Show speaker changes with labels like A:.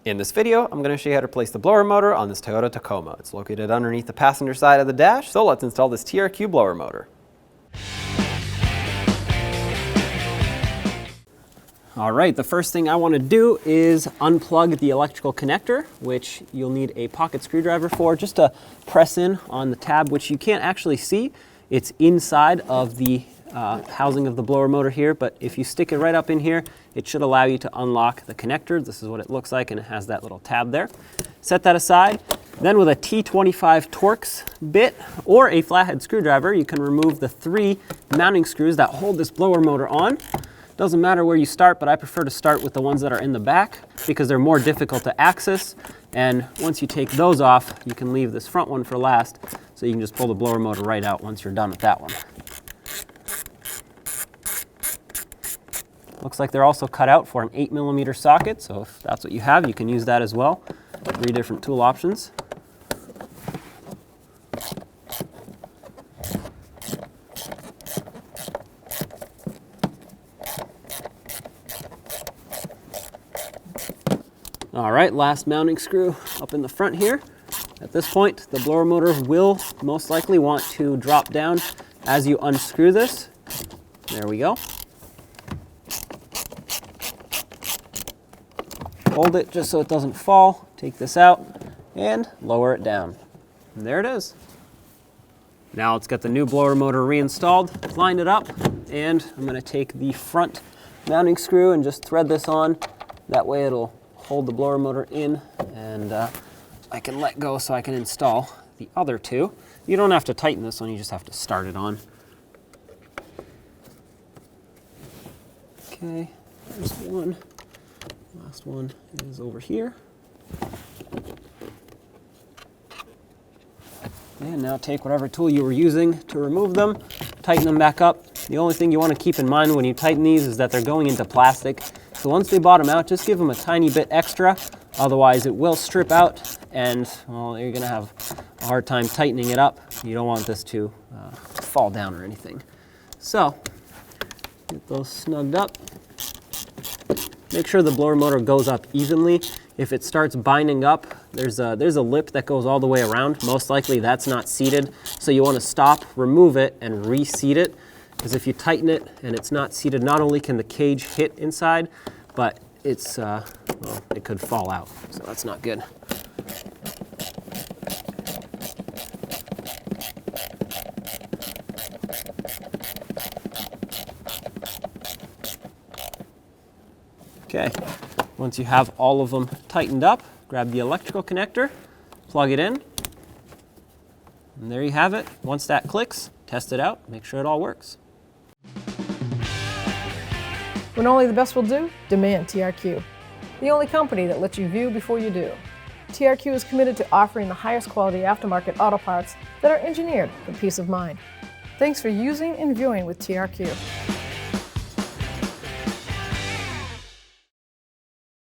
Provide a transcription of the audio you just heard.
A: In this video, I'm going to show you how to place the blower motor on this Toyota Tacoma. It's located underneath the passenger side of the dash, so let's install this TRQ blower motor. Alright, the first thing I want to do is unplug the electrical connector, which you'll need a pocket screwdriver for, just to press in on the tab, which you can't actually see. It's inside of the housing of the blower motor here, but if you stick it right up in here, it should allow you to unlock the connector. This is what it looks like, and it has that little tab there. Set that aside. Then with a T25 Torx bit or a flathead screwdriver, you can remove the 3 mounting screws that hold this blower motor on. Doesn't matter where you start, but I prefer to start with the ones that are in the back because they're more difficult to access. And once you take those off, you can leave this front one for last, so you can just pull the blower motor right out once you're done with that one. Looks like they're also cut out for an 8mm socket, so if that's what you have, you can use that as well. 3 different tool options. All right, last mounting screw up in the front here. At this point, the blower motor will most likely want to drop down as you unscrew this. There we go. Hold it just so it doesn't fall. Take this out and lower it down. And there it is. Now let's get the new blower motor reinstalled, line it up, and I'm going to take the front mounting screw and just thread this on. That way it'll hold the blower motor in, and I can let go so I can install the other 2. You don't have to tighten this one, you just have to start it on. Okay, there's one. Last one is over here. And now take whatever tool you were using to remove them, tighten them back up. The only thing you want to keep in mind when you tighten these is that they're going into plastic. So once they bottom out, just give them a tiny bit extra. Otherwise it will strip out and, well, you're going to have a hard time tightening it up. You don't want this to fall down or anything. So get those snugged up. Make sure the blower motor goes up evenly. If it starts binding up, there's a lip that goes all the way around. Most likely that's not seated. So you want to stop, remove it, and reseat it. Because if you tighten it and it's not seated, not only can the cage hit inside, but it's, well, it could fall out. So that's not good. Okay, once you have all of them tightened up, grab the electrical connector, plug it in, and there you have it. Once that clicks, test it out, make sure it all works.
B: When only the best will do, demand TRQ. The only company that lets you view before you do. TRQ is committed to offering the highest quality aftermarket auto parts that are engineered for peace of mind. Thanks for using and viewing with TRQ.